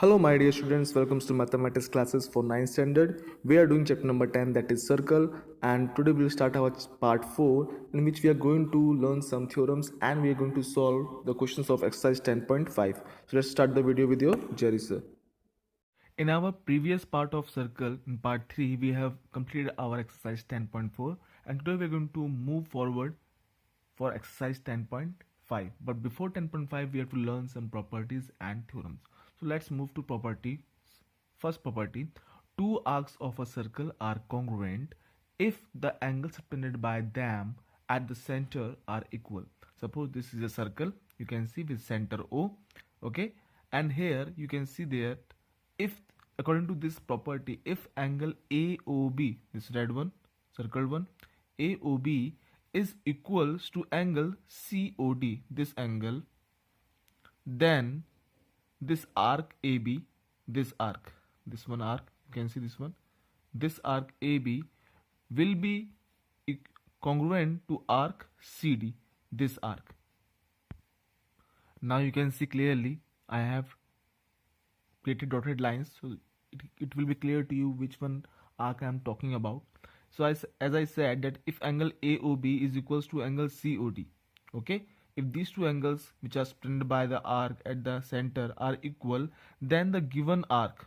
Hello my dear students, welcome to mathematics classes for 9th standard. We are doing chapter number 10, that is circle, and today we will start our part 4 in which we are going to learn some theorems and we are going to solve the questions of exercise 10.5. So let's start the video with your Jerry sir. In our previous part of circle, in part 3, we have completed our exercise 10.4 and today we are going to move forward for exercise 10.5. But before 10.5, we have to learn some properties and theorems. So let's move to properties. First property, two arcs of a circle are congruent if the angles subtended by them at the center are equal. Suppose this is a circle, you can see with center O, okay, and here you can see that if according to this property, if angle AOB, this red one, circle one, AOB is equals to angle COD, this angle, then this arc AB, this arc, this one arc, you can see this one, this arc AB will be congruent to arc CD, this arc. Now you can see clearly I have created dotted lines, so it will be clear to you which one arc I am talking about. So as I said that if angle AOB is equals to angle COD, okay, if these two angles which are subtended by the arc at the center are equal, then the given arc,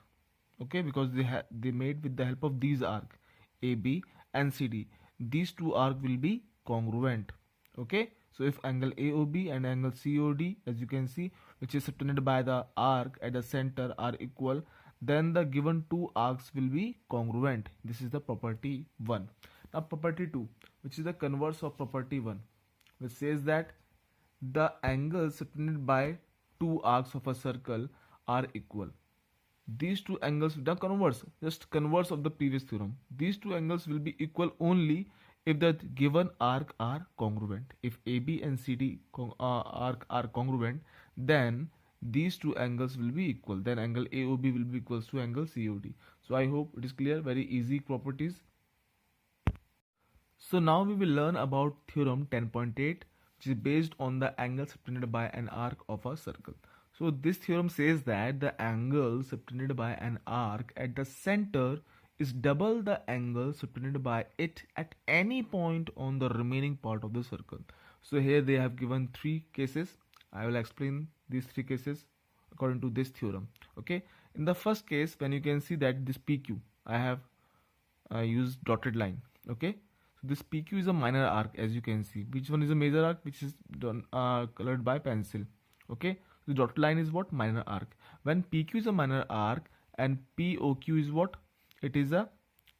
okay, because they made with the help of these arc AB and CD, these two arc will be congruent, okay. So if angle AOB and angle COD, as you can see, which is subtended by the arc at the center are equal, then the given two arcs will be congruent. This is the property 1. Now property 2, which is the converse of property 1, which says that the angles subtended by two arcs of a circle are equal. These two angles, the converse, just converse of the previous theorem. These two angles will be equal only if the given arc are congruent. If AB and CD arc are congruent, then these two angles will be equal. Then angle AOB will be equals to angle COD. So I hope it is clear, very easy properties. So now we will learn about theorem 10.8, which is based on the angle subtended by an arc of a circle. So this theorem says that the angle subtended by an arc at the center is double the angle subtended by it at any point on the remaining part of the circle. So here they have given three cases. I will explain these three cases according to this theorem. Okay, in the first case, when you can see that this PQ, I have used dotted line. Okay, so this PQ is a minor arc, as you can see. Which one is a major arc, which is done colored by pencil. Okay, the dotted line is what? Minor arc. When PQ is a minor arc and POQ is what? It is a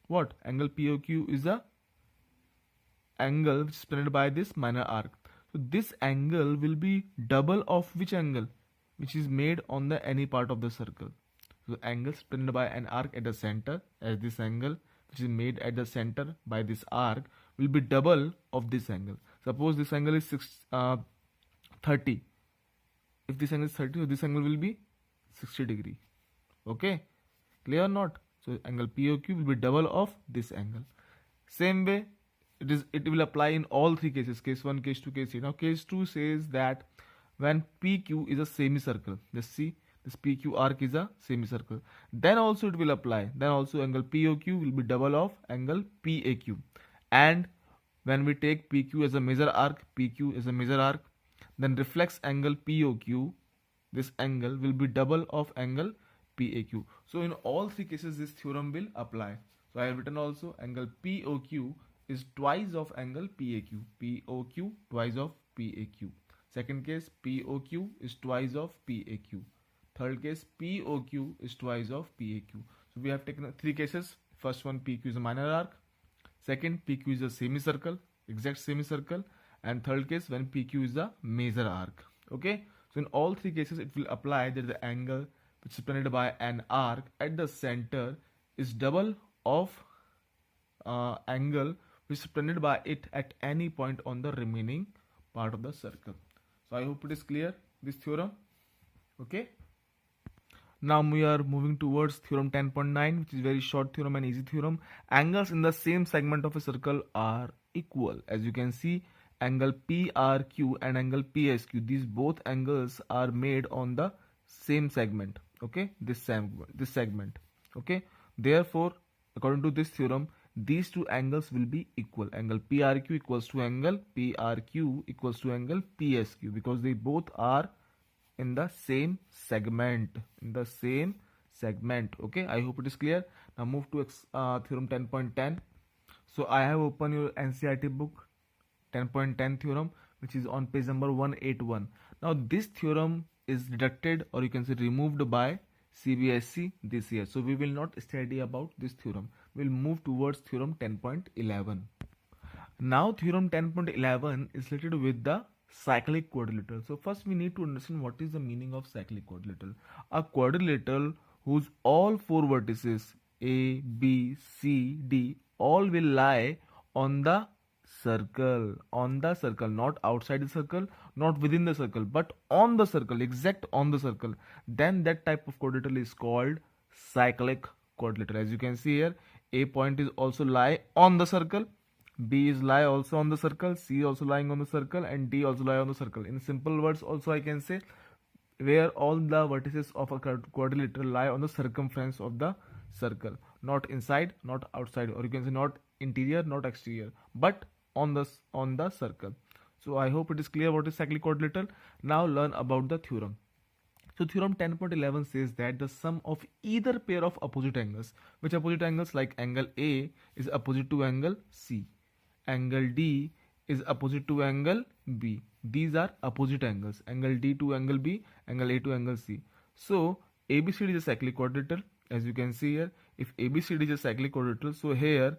what? Angle POQ is a angle which is subtended by this minor arc. So this angle will be double of which angle? Which is made on the any part of the circle. So angle subtended by an arc at the center, as this angle which is made at the center by this arc will be double of this angle. Suppose this angle is 30. If this angle is 30, so this angle will be 60 degree. Okay, clear or not? So angle POQ will be double of this angle. Same way, it will apply in all three cases, case 1, case 2, case 3. Now case 2 says that when PQ is a semicircle, let's see, this PQ arc is a semicircle, then also it will apply. Then also angle POQ will be double of angle PAQ. And when we take PQ as a major arc, PQ as a major arc, then reflex angle POQ, this angle will be double of angle PAQ. So in all three cases this theorem will apply. So I have written also angle POQ is twice of angle PAQ. POQ twice of PAQ. Second case, POQ is twice of PAQ. Third case, POQ is twice of PAQ. So we have taken three cases. First one, PQ is a minor arc. Second, PQ is a semicircle, exact semicircle. And third case, when PQ is a major arc. Okay, so in all three cases it will apply that the angle which is subtended by an arc at the center is double of angle which is subtended by it at any point on the remaining part of the circle. So I hope it is clear, this theorem. Okay, now we are moving towards theorem 10.9, which is very short theorem and easy theorem. Angles in the same segment of a circle are equal. As you can see, angle PRQ and angle PSQ, these both angles are made on the same segment. Okay, this segment. Okay, therefore, according to this theorem, these two angles will be equal. Angle PRQ equals to angle PRQ equals to angle PSQ, because they both are in the same segment. Okay, I hope it is clear. Now move to theorem 10.10. So I have opened your NCERT book 10.10 theorem, which is on page number 181. Now this theorem is deducted, or you can say removed, by CBSE this year. So we will not study about this theorem. We'll move towards theorem 10.11. Now theorem 10.11 is related with the cyclic quadrilateral. So first we need to understand what is the meaning of cyclic quadrilateral. A quadrilateral whose all four vertices A, B, C, D all will lie on the circle, not outside the circle, not within the circle, but on the circle, exact on the circle. Then that type of quadrilateral is called cyclic quadrilateral. As you can see here, A point is also lie on the circle, B is lie also on the circle, C also lying on the circle, and D also lie on the circle. In simple words also I can say, where all the vertices of a quadrilateral lie on the circumference of the circle, not inside, not outside, or you can say not interior, not exterior, but on the circle. So I hope it is clear what is cyclic quadrilateral. Now learn about the theorem. So theorem 10.11 says that the sum of either pair of opposite angles, which opposite angles, like angle A is opposite to angle C, angle D is opposite to angle B. These are opposite angles. Angle D to angle B, angle A to angle C. So ABCD is a cyclic quadrilateral. As you can see here, if ABCD is a cyclic quadrilateral, so here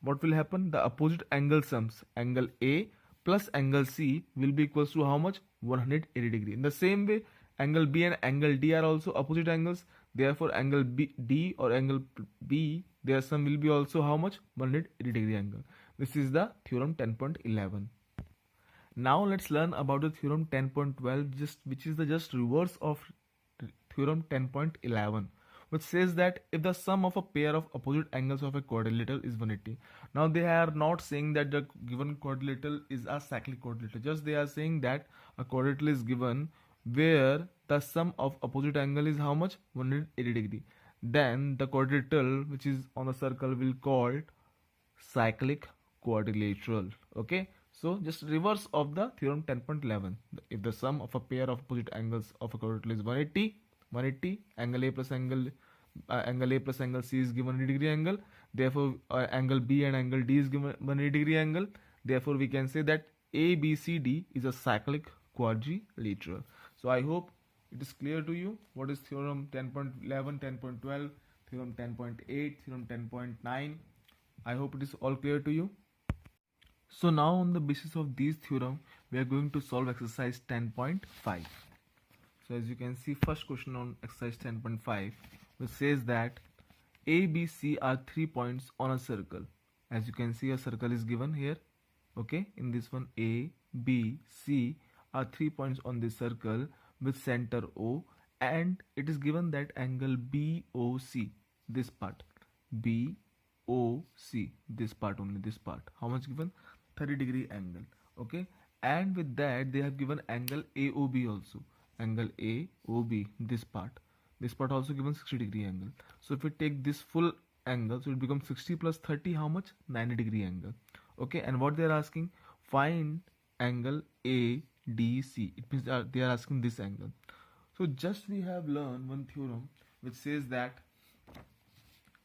what will happen? The opposite angle sums, angle A plus angle C, will be equals to how much? 180 degree. In the same way, angle B and angle D are also opposite angles. Therefore, angle D or angle B, their sum will be also how much? 180 degree angle. This is the theorem 10.11. Now let's learn about the theorem 10.12, which is the just reverse of theorem 10.11, which says that if the sum of a pair of opposite angles of a quadrilateral is 180. Now they are not saying that the given quadrilateral is a cyclic quadrilateral, just they are saying that a quadrilateral is given where the sum of opposite angle is how much? 180 degree. Then the quadrilateral which is on the circle will called cyclic quadrilateral. Okay, so just reverse of the theorem 10.11. If the sum of a pair of opposite angles of a quadrilateral is 180, angle A plus angle C is given 180 degree angle. Therefore, angle B and angle D is given 180 degree angle. Therefore, we can say that ABCD is a cyclic quadrilateral. So I hope it is clear to you what is theorem 10.11, 10.12, theorem 10.8, theorem 10.9. I hope it is all clear to you. So now on the basis of these theorem, we are going to solve exercise 10.5. So as you can see, first question on exercise 10.5, which says that A, B, C are 3 points on a circle. As you can see, a circle is given here. Okay, in this one, A, B, C are 3 points on this circle with center O, and it is given that angle BOC, this part, BOC, this part only, this part, how much given? 30 degree angle. Okay, and with that they have given angle AOB also, angle AOB, this part also given 60 degree angle. So if we take this full angle, so it becomes 60 plus 30, how much? 90 degree angle. Okay, and what they are asking, find angle ADC. It means they are asking this angle. So just we have learned one theorem which says that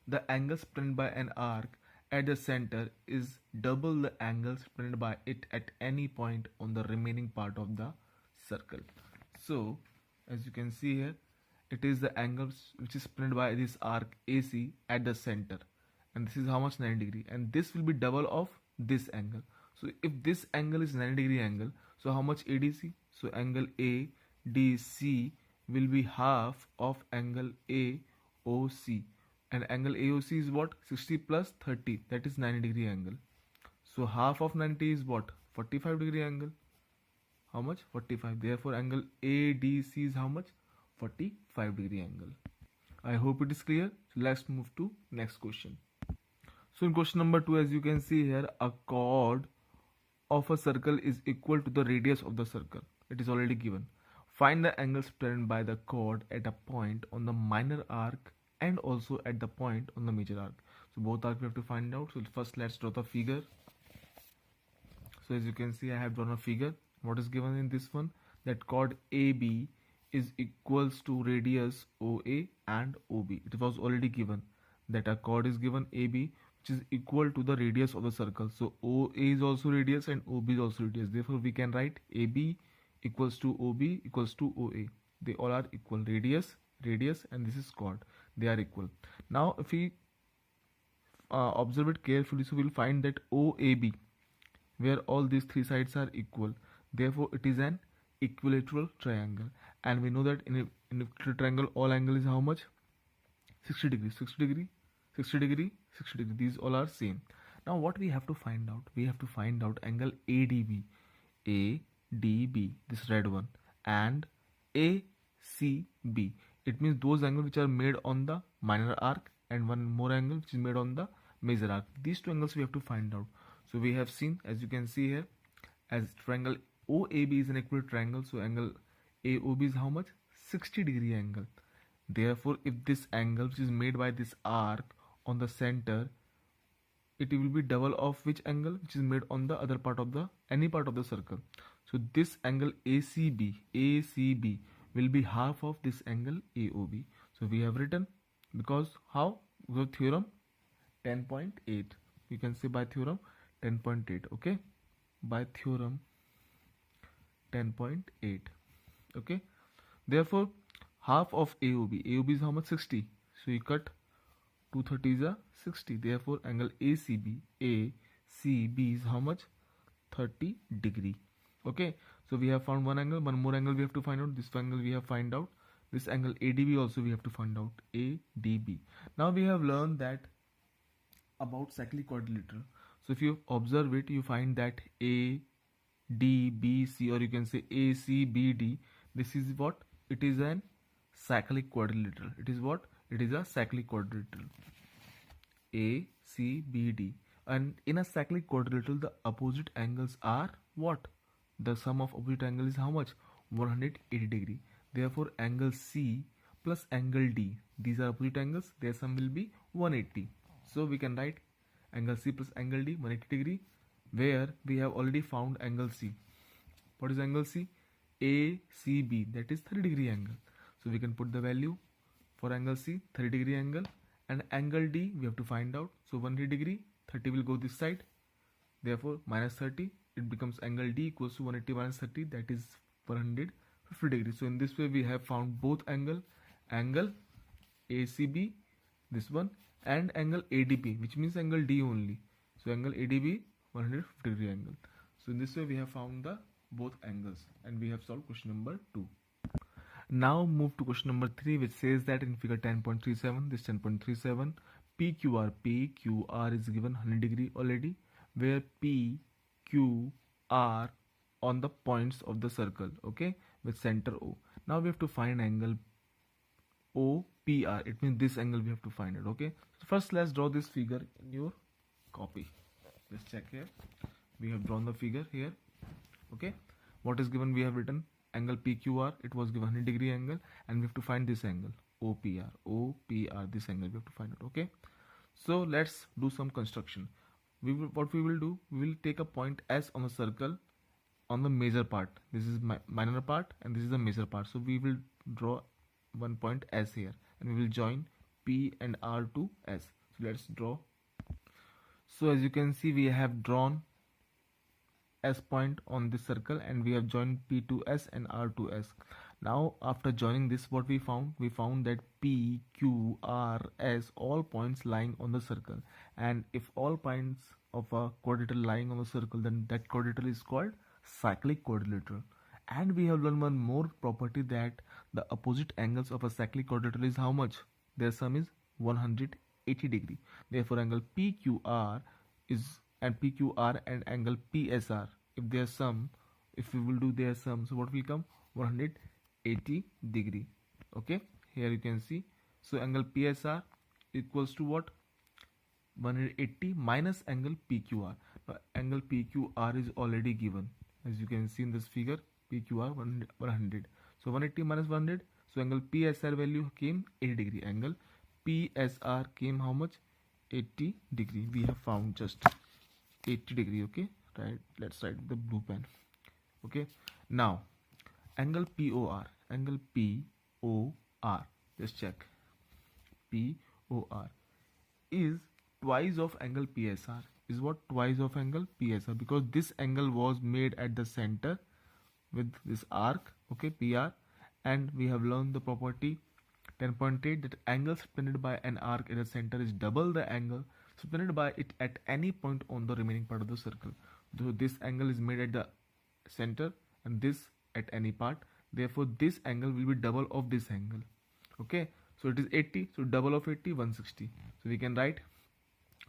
the angle represented by an arc at the center is double the angle represented by it at any point on the remaining part of the circle. So as you can see here, it is the angle which is represented by this arc AC at the center, and this is how much? 90 degree, and this will be double of this angle. So if this angle is 90 degree angle, so how much ADC? So angle ADC will be half of angle AOC, and angle AOC is what? 60 plus 30, that is 90 degree angle. So half of 90 is what? 45 degree angle. How much? 45. Therefore angle ADC is how much? 45 degree angle. I hope it is clear. So let's move to next question. So in question number 2, as you can see here, a chord of a circle is equal to the radius of the circle. It is already given. Find the angle subtended by the chord at a point on the minor arc and also at the point on the major arc. So both arcs we have to find out. So first let's draw the figure. So as you can see, I have drawn a figure. What is given in this one? That chord AB is equals to radius OA and OB. It was already given that a chord is given AB which is equal to the radius of the circle. So OA is also radius and OB is also radius. Therefore we can write AB equals to OB equals to OA. They all are equal. Radius, and this is chord. They are equal. Now if we observe it carefully, so we'll find that OAB, where all these three sides are equal, therefore it is an equilateral triangle, and we know that in a triangle all angle is how much? 60 degree, 60 degree, 60 degree, 60 degree. These all are same. Now what we have to find out? We have to find out angle ADB, this red one, and ACB. It means those angles which are made on the minor arc and one more angle which is made on the major arc. These two angles we have to find out. So we have seen, as you can see here, as triangle OAB is an equilateral triangle, so angle AOB is how much? 60 degree angle. Therefore if this angle which is made by this arc on the center, it will be double of which angle which is made on the other part of the any part of the circle. So this angle ACB will be half of this angle AOB. So we have written, because how? The theorem 10.8. You can say by theorem 10.8. okay, by theorem 10.8. okay, therefore half of AOB is how much? 60. So you cut 230 is a 60. Therefore angle ACB is how much? 30 degree. Okay, so we have found one angle. One more angle we have to find out. This angle we have find out. This angle ADB also we have to find out. ADB. Now we have learned that about cyclic quadrilateral. So if you observe it, you find that ADBC, or you can say ACBD. This is what? It is an cyclic quadrilateral. It is what? It is a cyclic quadrilateral. ACBD. And in a cyclic quadrilateral, the opposite angles are what? The sum of opposite angle is how much? 180 degree. Therefore angle C plus angle D, these are opposite angles, their sum will be 180. So we can write angle C plus angle D 180 degree, where we have already found angle C. What is angle C? ACB, that is 30 degree angle. So we can put the value for angle C, 30 degree angle, and angle D we have to find out. So 180 degree, 30 will go this side, therefore minus 30, it becomes angle D equals to 180 minus 30, that is 150 degree. So in this way we have found both angle ACB, this one, and angle ADB, which means angle D only. So angle ADB 150 degree angle. So in this way we have found the both angles, and we have solved question number 2. Now move to question number 3, which says that in figure 10.37, this 10.37, PQR is given 100 degree already, where PQR on the points of the circle, okay, with center O. Now we have to find angle OPR. It means this angle we have to find it. Okay, so first let's draw this figure in your copy. Let's check here. We have drawn the figure here. Okay, what is given? We have written angle PQR. It was given 100 degree angle, and we have to find this angle OPR. This angle we have to find it. Okay, so let's do some construction. What we will do, we will take a point S on the circle on the major part. This is my minor part and this is the major part. So we will draw one point S here, and we will join P and R to S. So let's draw. So as you can see, we have drawn S point on this circle, and we have joined P to S and R to S. Now after joining this, what we found? We found that P, Q, R, S, all points lying on the circle, and if all points of a quadrilateral lying on the circle, then that quadrilateral is called cyclic quadrilateral. And we have learned one more property, that the opposite angles of a cyclic quadrilateral is how much? Their sum is 180 degree. Therefore angle PQR and angle PSR, if their sum, if we will do their sum, so what will come? 180 degree. Okay, here you can see. So angle PSR equals to what? 180 minus angle PQR. Now angle PQR is already given, as you can see in this figure. PQR 100. So 180 minus 100. So angle PSR value came 80 degree. Angle PSR came how much? 80 degree. We have found just 80 degree. Okay, right, let's write with the blue pen. Okay, now angle POR, just check, POR is twice of angle PSR. Is what? Twice of angle PSR, because this angle was made at the center with this arc, okay, PR, and we have learned the property 10.8 that angle subtended by an arc at the center is double the angle subtended by it at any point on the remaining part of the circle. So this angle is made at the center and this at any part, therefore this angle will be double of this angle. Okay, so it is 80, so double of 80, 160. So we can write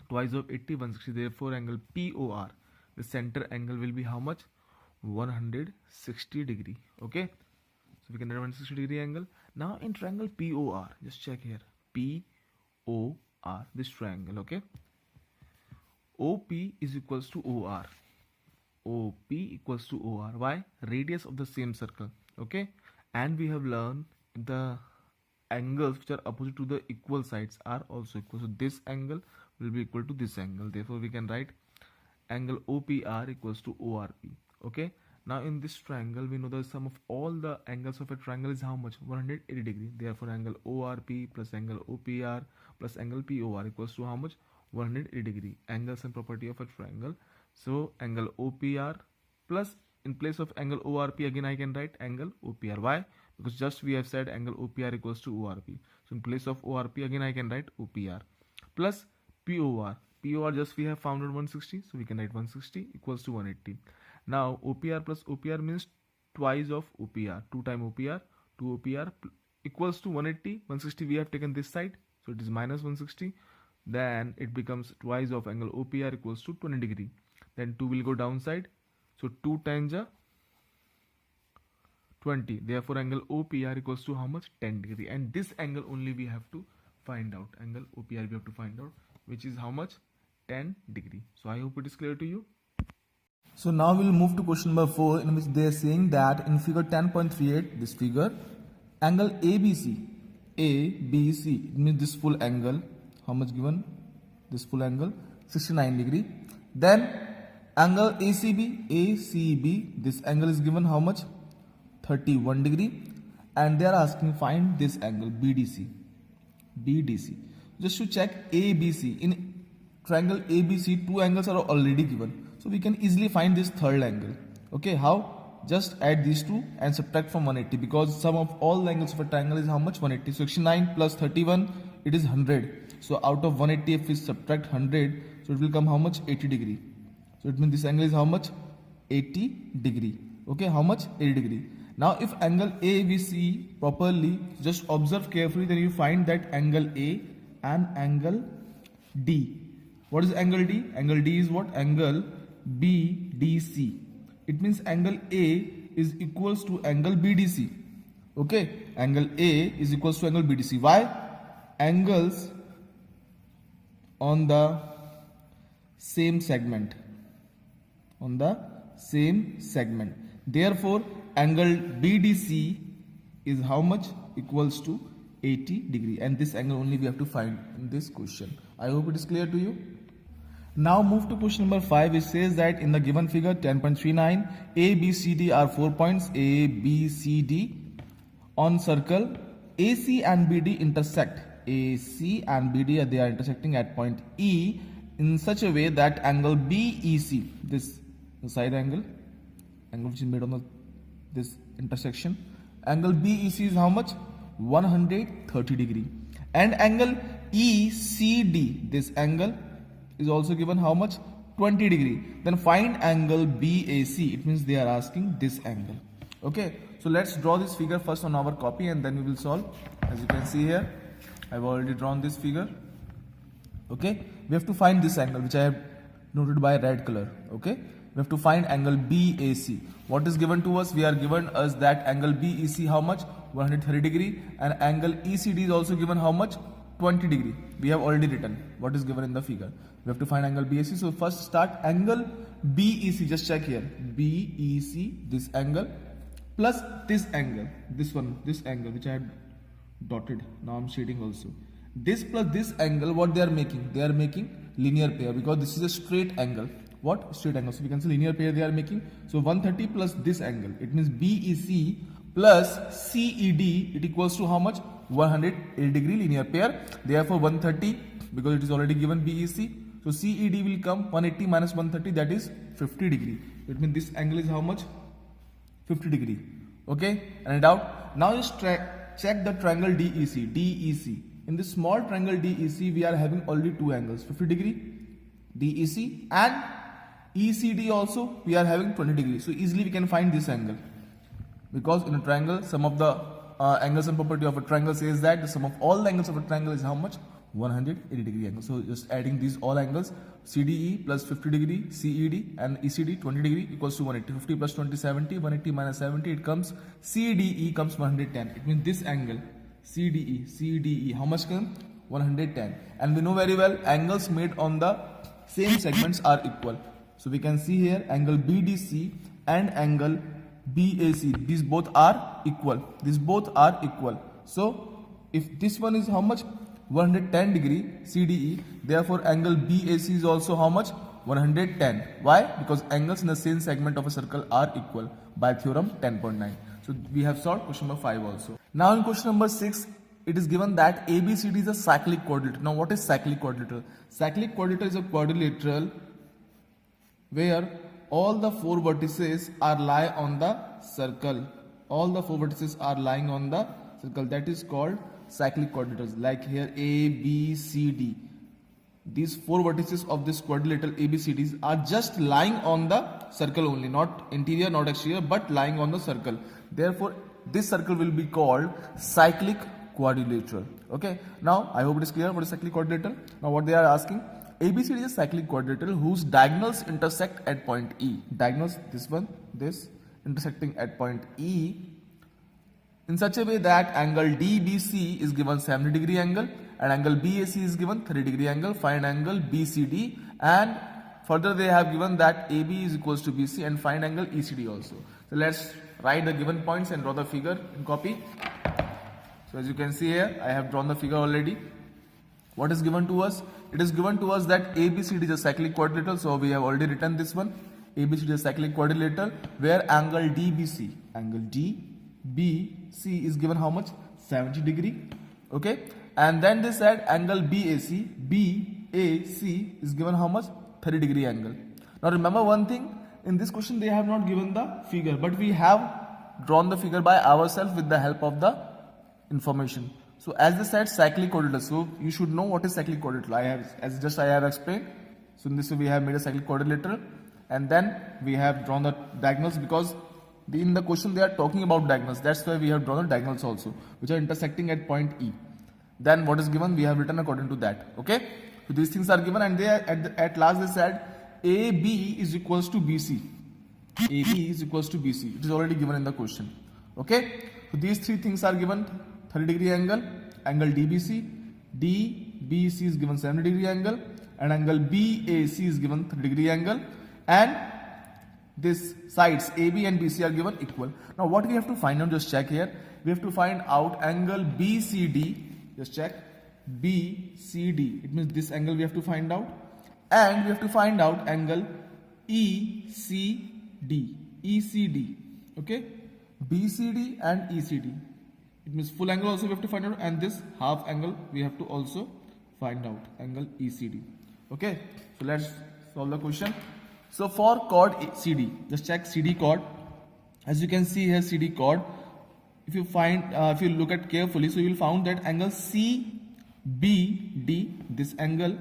twice of 80, 160. Therefore angle POR, the center angle, will be how much? 160 degree. Okay, so we can write 160 degree angle. Now in triangle POR, just check here, POR, this triangle. Okay, OP is equals to OR. OP equals to OR. Why? Radius of the same circle. Okay, and we have learned the angles which are opposite to the equal sides are also equal. So this angle will be equal to this angle. Therefore we can write angle OPR equals to ORP. Okay, now in this triangle we know the sum of all the angles of a triangle is how much? 180 degree. Therefore angle ORP plus angle OPR plus angle POR equals to how much? 180 degree. Angles and property of a triangle. So angle OPR plus, in place of angle ORP, again I can write angle OPR. Why? Because just we have said angle OPR equals to ORP. So in place of ORP, again I can write OPR plus POR. POR just we have found at 160, so we can write 160 equals to 180. Now OPR plus OPR means twice of OPR. 2 times OPR, 2 OPR equals to 180. 160 we have taken this side, so it is minus 160. Then it becomes twice of angle OPR equals to 20 degree. Then 2 will go downside, so 2 times 20. Therefore angle OPR equals to how much? 10 degree. And this angle only we have to find out. Angle OPR we have to find out, which is how much? 10 degree. So I hope it is clear to you. So now we'll move to question number 4, in which they are saying that in figure 10.38, this figure, angle ABC, it means this full angle, how much given? This full angle, 69 degree. Then angle ACB, this angle is given how much? 31 degree. And they are asking find this angle BDC. Just to check ABC, in triangle ABC, 2 angles are already given. So we can easily find this third angle. Okay, how? Just add these two and subtract from 180, because sum of all the angles of a triangle is how much? 180. So 69 plus 31, it is 100. So out of 180, if we subtract 100, so it will come how much? 80 degree. So it means this angle is how much? 80 degree. Okay, how much? 80 degree. Now if angle A we see properly, just observe carefully, then you find that angle A and angle D. What is angle D? Angle D is what? Angle BDC. It means angle A is equals to angle BDC. Okay, angle A is equals to angle BDC. Why? Angles on the same segment. Therefore angle BDC is how much? Equals to 80 degree, and this angle only we have to find in this question. I hope it is clear to you. Now move to question number 5. It says that in the given figure 10.39, A, B, C, D are 4 points A, B, C, D on circle. AC and BD intersect. AC and BD they are intersecting at point E in such a way that angle BEC, this the side angle which is made on this intersection, angle BEC is how much? 130 degree. And angle ECD, this angle is also given how much? 20 degree. Then find angle BAC. It means they are asking this angle. Okay, so let's draw this figure first on our copy and then we will solve. As you can see here, I've already drawn this figure. Okay, we have to find this angle which I have noted by red color. Okay, we have to find angle BAC. What is given to us? We are given us that angle BEC how much? 130 degree. And angle ECD is also given how much? 20 degree. We have already written what is given in the figure. We have to find angle BAC. So first start angle BEC. Just check here. BEC, this angle plus this angle, this angle which I had dotted, now I'm shading also. This plus this angle, what they are making? They are making linear pair because this is a straight angle. What? Straight angle. So we can say linear pair they are making. So 130 plus this angle, it means BEC plus CED, it equals to how much? 180 degree linear pair. Therefore 130, because it is already given BEC. So CED will come 180 minus 130, that is 50 degree. It means this angle is how much? 50 degree. Okay, any doubt? Now just check the triangle DEC. DEC. In this small triangle DEC, we are having only two angles, 50 degree DEC, and ECD also we are having 20 degrees. So easily we can find this angle, because in a triangle, some of the angles and property of a triangle says that the sum of all the angles of a triangle is how much? 180 degree angle. So just adding these all angles, CDE plus 50 degree, CED and ECD 20 degree equals to 180. 50 plus 20, 70, 180 minus 70, it comes CDE comes 110. It means this angle CDE, how much comes? 110. And we know very well angles made on the same segments are equal. So we can see here angle BDC and angle BAC, these both are equal. So if this one is how much? 110 degree CDE, therefore angle BAC is also how much? 110. Why? Because angles in the same segment of a circle are equal by theorem 10.9. So we have solved question number 5 also. Now in question number 6, it is given that ABCD is a cyclic quadrilateral. Now what is cyclic quadrilateral? Cyclic quadrilateral is a quadrilateral where all the four vertices are lie on the circle. That is called cyclic quadrilaterals. Like here A, B, C, D. These four vertices of this quadrilateral ABCDs are just lying on the circle only, not interior, not exterior, but lying on the circle. Therefore, this circle will be called cyclic quadrilateral. Okay. Now, I hope it is clear what is cyclic quadrilateral. Now, what they are asking, ABCD is a cyclic quadrilateral whose diagonals intersect at point E. Diagonals, this intersecting at point E in such a way that angle DBC is given 70 degree angle and angle BAC is given 30 degree angle. Find angle BCD, and further they have given that AB is equals to BC, and find angle ECD also. So let's write the given points and draw the figure in copy. So as you can see here, I have drawn the figure already. What is given to us? It is given to us that ABCD is a cyclic quadrilateral. So we have already written this one. ABCD is a cyclic quadrilateral where angle DBC is given how much? 70 degree. Okay. And then they said angle BAC is given how much? 30 degree angle. Now remember one thing, in this question they have not given the figure, but we have drawn the figure by ourselves with the help of the information. So as they said cyclic quadrilateral, so you should know what is cyclic quadrilateral. I have explained. So in this way we have made a cyclic quadrilateral, and then we have drawn the diagonals, because in the question they are talking about diagonals. That's why we have drawn the diagonals also, which are intersecting at point E. Then what is given, we have written according to that. Okay. So these things are given, and they are, at last they said AB is equals to BC. AB is equals to BC. It is already given in the question. Okay. So these three things are given: 30 degree angle, angle DBC, DBC is given 70 degree angle, and angle BAC is given 30 degree angle, and this sides AB and BC are given equal. Now what we have to find out, just check here. We have to find out angle BCD. Just check BCD. It means this angle we have to find out, and we have to find out angle ECD. Okay, BCD and ECD. It means full angle also we have to find out, and this half angle we have to also find out, angle ECD. Okay, so let's solve the question. So for chord CD, just check CD chord. As you can see here, CD chord. If you look at carefully, so you will find that angle CBD, this angle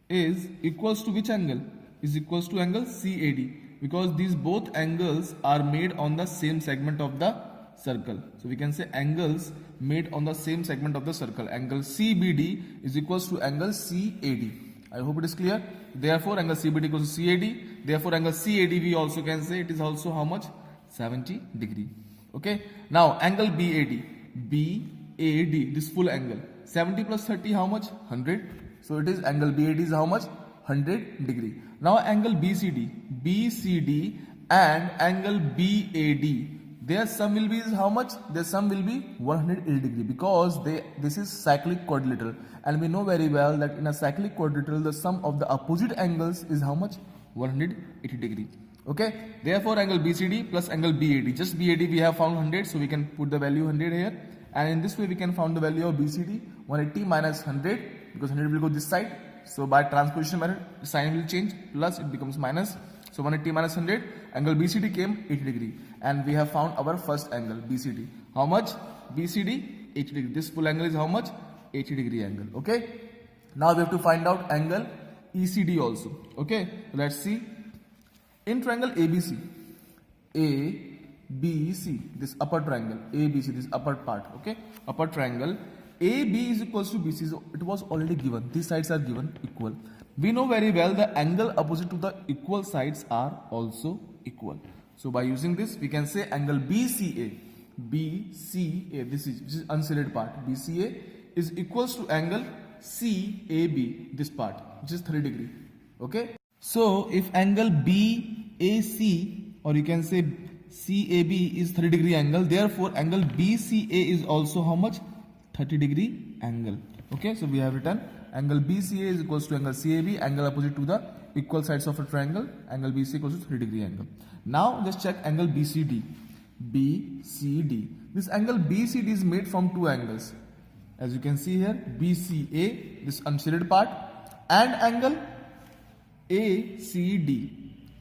is equals to which angle? Is equals to angle CAD, because these both angles are made on the same segment of the circle. So we can say angles made on the same segment of the circle. Angle CBD is equals to angle CAD. I hope it is clear. Therefore angle CBD equals to CAD. Therefore angle CAD we also can say it is also how much? 70 degree. Okay. Now angle BAD, this full angle, 70 plus 30 how much? 100. So it is angle BAD is how much? 100 degree. Now angle BCD and angle BAD, their sum will be is how much? Their sum will be 180 degree because this is cyclic quadrilateral, and we know very well that in a cyclic quadrilateral the sum of the opposite angles is how much? 180 degree. Okay, therefore angle BCD plus angle BAD, just BAD we have found 100, so we can put the value 100 here, and in this way we can find the value of BCD 180 minus 100 because 100 will go this side, so by transposition method sign will change, plus it becomes minus, so 180 minus 100, angle BCD came 80 degree, and we have found our first angle BCD. How much? BCD 80 degree. This full angle is how much? 80 degree angle. Okay, now we have to find out angle ECD also. Okay, let's see. In triangle ABC, this upper triangle, ABC, this upper part, okay, upper triangle, AB is equals to BC, so it was already given, these sides are given equal. We know very well the angle opposite to the equal sides are also equal. So by using this, we can say angle BCA, this is unshaded part, BCA is equals to angle CAB, this part, which is 30 degree, okay. So if angle BAC, or you can say CAB is 30 degree angle, therefore angle BCA is also how much? 30 degree angle. Okay, so we have written angle BCA is equals to angle CAB, angle opposite to the equal sides of a triangle, angle BC equals to 30 degree angle. Now let's check angle BCD. This angle BCD is made from two angles. As you can see here, BCA, this unshaded part, and angle ACD,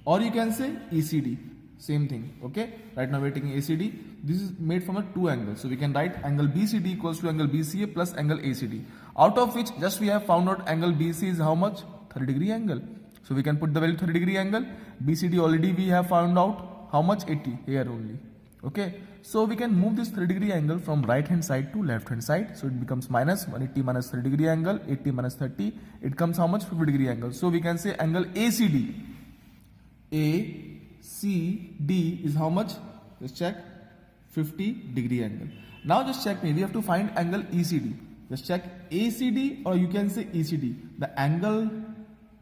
or you can say ECD, same thing. Okay, right now we are taking ACD. This is made from a two angles, so we can write angle BCD equals to angle BCA plus angle ACD, out of which just we have found out angle BC is how much? 30 degree angle, so we can put the value 30 degree angle. BCD already we have found out how much? 80 here only. Okay, so we can move this 30 degree angle from right hand side to left hand side, so it becomes minus 180 minus 30 degree angle, 80 minus 30, it comes how much? 50 degree angle. So we can say angle ACD is how much? Let's check, 50 degree angle. Now just check me, we have to find angle ECD. Just check ACD, or you can say ECD, the angle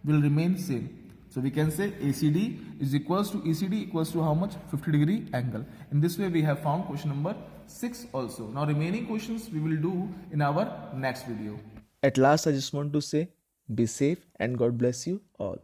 will remain same. So we can say ACD is equals to ECD equals to how much? 50 degree angle. In this way we have found question number 6 also. Now remaining questions we will do in our next video. At last, I just want to say be safe and God bless you all.